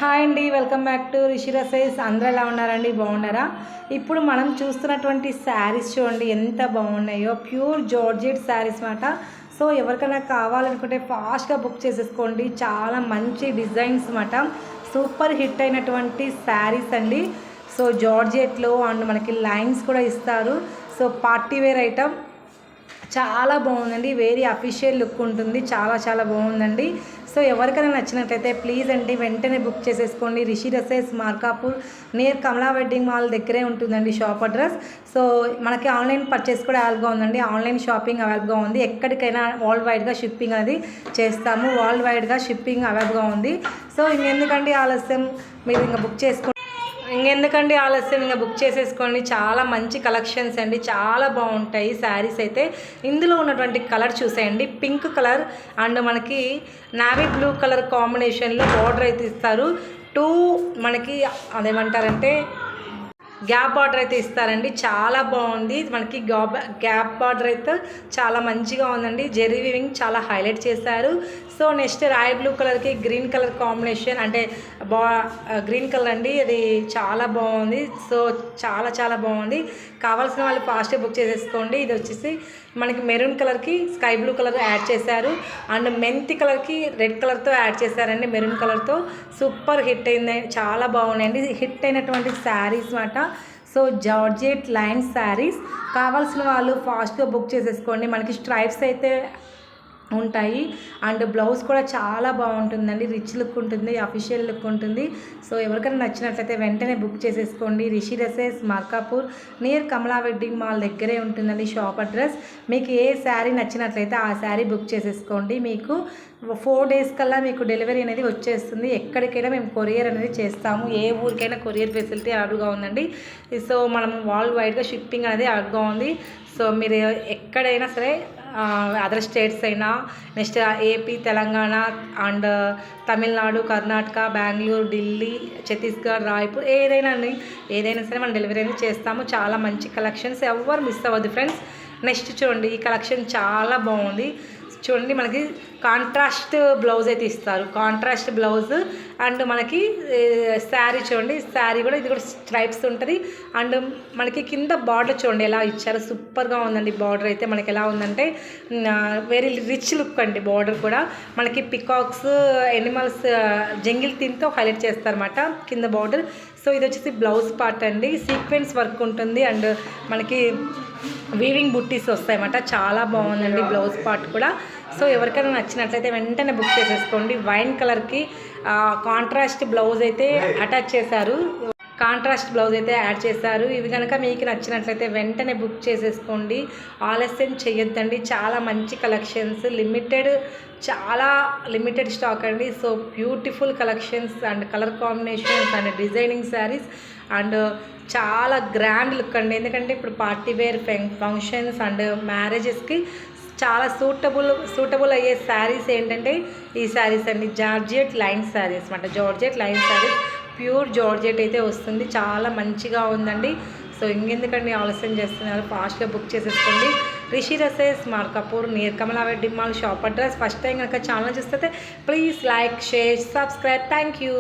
Hi అండి, welcome back to Rishi రసైస్. అందరూ ఎలా ఉన్నారండి? బాగున్నారా? ఇప్పుడు మనం చూస్తున్నటువంటి శారీస్ చూడండి ఎంత బాగున్నాయో. ప్యూర్ జార్జెట్ శారీస్ మాట. సో ఎవరికైనా కావాలనుకుంటే ఫాస్ట్గా బుక్ చేసేసుకోండి. చాలా మంచి డిజైన్స్ మాట. సూపర్ హిట్ అయినటువంటి శారీస్ అండి. సో జార్జెట్లో అండ్ మనకి లైన్స్ కూడా ఇస్తారు. సో పార్టీ వేర్ ఐటమ్ చాలా బాగుందండి. వెరీ అఫీషియల్ లుక్ ఉంటుంది. చాలా చాలా బాగుందండి. సో ఎవరికైనా నచ్చినట్లయితే ప్లీజ్ అండి వెంటనే బుక్ చేసేసుకోండి. రిషి రసైస్ Markapur near Kamala wedding mall దగ్గరే ఉంటుందండి షాప్ అడ్రస్. సో మనకి ఆన్లైన్ పర్చేస్ కూడా అవైలబుల్గా ఉందండి. ఆన్లైన్ షాపింగ్ అవైలబుల్గా ఉంది. ఎక్కడికైనా వరల్డ్ వైడ్గా షిప్పింగ్ అనేది చేస్తాము. వరల్డ్ వైడ్గా షిప్పింగ్ అవైలబుల్గా ఉంది. సో ఇంకెందుకండి ఆలస్యం, మీరు ఇంకా బుక్ చేసుకోండి. ఇంకా బుక్ చేసేసుకోండి. చాలా మంచి కలెక్షన్స్ అండి, చాలా బాగుంటాయి శారీస్ అయితే. ఇందులో ఉన్నటువంటి కలర్ చూసేయండి, పింక్ కలర్ అండ్ మనకి నావీ బ్లూ కలర్ కాంబినేషన్లో బార్డర్ అయితే ఇస్తారు. మనకి అదేమంటారంటే గ్యాప్ బార్డర్ అయితే ఇస్తారండి. చాలా బాగుంది. మనకి గ్యాప్ బార్డర్ అయితే చాలా మంచిగా ఉందండి. జెరీ వీవింగ్ చాలా హైలైట్ చేశారు. సో నెక్స్ట్ రాయల్ బ్లూ కలర్కి గ్రీన్ కలర్ కాంబినేషన్, అంటే గ్రీన్ కలర్ అండి, అది చాలా బాగుంది. సో చాలా చాలా బాగుంది. కావాల్సిన వాళ్ళు ఫాస్ట్గా బుక్ చేసేసుకోండి. ఇది వచ్చేసి మనకి మెరూన్ కలర్కి స్కై బ్లూ కలర్ యాడ్ చేశారు అండ్ మెంతి కలర్కి రెడ్ కలర్తో యాడ్ చేశారండి. మెరూన్ కలర్తో సూపర్ హిట్ అయింది. చాలా బాగున్నాయండి. హిట్ అయినటువంటి శారీస్ మాట. సో జార్జెట్ లైన్ శారీస్ కావాల్సిన వాళ్ళు ఫాస్ట్గా బుక్ చేసేసుకోండి. మనకి స్ట్రైప్స్ అయితే ఉంటాయి అండ్ బ్లౌజ్ కూడా చాలా బాగుంటుందండి. రిచ్ లుక్ ఉంటుంది, అఫీషియల్ లుక్ ఉంటుంది. సో ఎవరికైనా నచ్చినట్లయితే వెంటనే బుక్ చేసేసుకోండి. రిషి రసైస్ Markapur near Kamala wedding mall దగ్గరే ఉంటుందండి షాప్ అడ్రస్. మీకు ఏ శారీ నచ్చినట్లయితే ఆ శారీ బుక్ చేసేసుకోండి. మీకు 4 days కల్లా మీకు డెలివరీ అనేది వచ్చేస్తుంది. ఎక్కడికైనా మేము కొరియర్ అనేది చేస్తాము. ఏ ఊరికైనా కొరియర్ ఫెసిలిటీ అవైలబుల్గా ఉందండి. సో మనం వరల్డ్ వైడ్గా షిప్పింగ్ అనేది అవైలబుల్గా ఉంది. సో మీరు ఎక్కడైనా సరే, అదర్ స్టేట్స్ అయినా, next AP, Telangana and Tamil Nadu, Karnataka, Bengaluru, Delhi, Chhattisgarh, Raipur, ఏదైనా సరే మనం డెలివరీ అనేది చేస్తాము. చాలా మంచి కలెక్షన్స్, ఎవరు మిస్ అవ్వద్దు ఫ్రెండ్స్. నెక్స్ట్ చూడండి, ఈ కలెక్షన్ చాలా బాగుంది. చూడండి, మనకి కాంట్రాస్ట్ బ్లౌజ్ అయితే ఇస్తారు. కాంట్రాస్ట్ బ్లౌజ్ అండ్ మనకి శారీ చూడండి, శారీ కూడా ఇది కూడా స్ట్రైప్స్ ఉంటుంది అండ్ మనకి కింద బార్డర్ చూడండి ఎలా ఇచ్చారు. సూపర్గా ఉందండి. బార్డర్ అయితే మనకి ఎలా ఉందంటే వెరీ రిచ్ లుక్ అండి. బార్డర్ కూడా మనకి పికాక్స్, ఎనిమల్స్, జంగిల్ థీమ్తో హైలైట్ చేస్తారన్నమాట కింద బార్డర్. సో ఇది వచ్చేసి బ్లౌజ్ పార్ట్ అండి. సీక్వెన్స్ వర్క్ ఉంటుంది అండ్ మనకి వీవింగ్ బుట్టీస్ వస్తాయన్నమాట. చాలా బాగుందండి బ్లౌజ్ పార్ట్ కూడా. సో ఎవరికైనా నచ్చినట్లయితే వెంటనే బుక్ చేసేసుకోండి. వైన్ కలర్కి కాంట్రాస్ట్ బ్లౌజ్ అయితే అటాచ్ చేశారు. యాడ్ చేశారు. ఇవి కనుక మీకు నచ్చినట్లయితే వెంటనే బుక్ చేసేసుకోండి. ఆలస్యం చేయొద్దండి. చాలా మంచి కలెక్షన్స్, చాలా లిమిటెడ్ స్టాక్ అండి. So beautiful collections and colour combinations and designing saris and చాలా గ్రాండ్ లుక్ అండి. ఎందుకంటే ఇప్పుడు పార్టీ వేర్ ఫంక్షన్స్ అండ్ మ్యారేజెస్కి చాలా సూటబుల్ అయ్యే శారీస్ ఏంటంటే ఈ శారీస్ అండి. జార్జెట్ లైన్ శారీస్ అన్నమాట. Georgette line saris pure georgette అయితే వస్తుంది. చాలా మంచిగా ఉందండి. సో ఇంకెందుకండి ఆలస్యం చేస్తున్నారు, ఫాస్ట్గా బుక్ చేసేసుకోండి. రిషి రసైస్ Markapur near Kamala wedding mall shop address. First time కనుక ఛానల్ చూస్తే please like, share, subscribe. Thank you.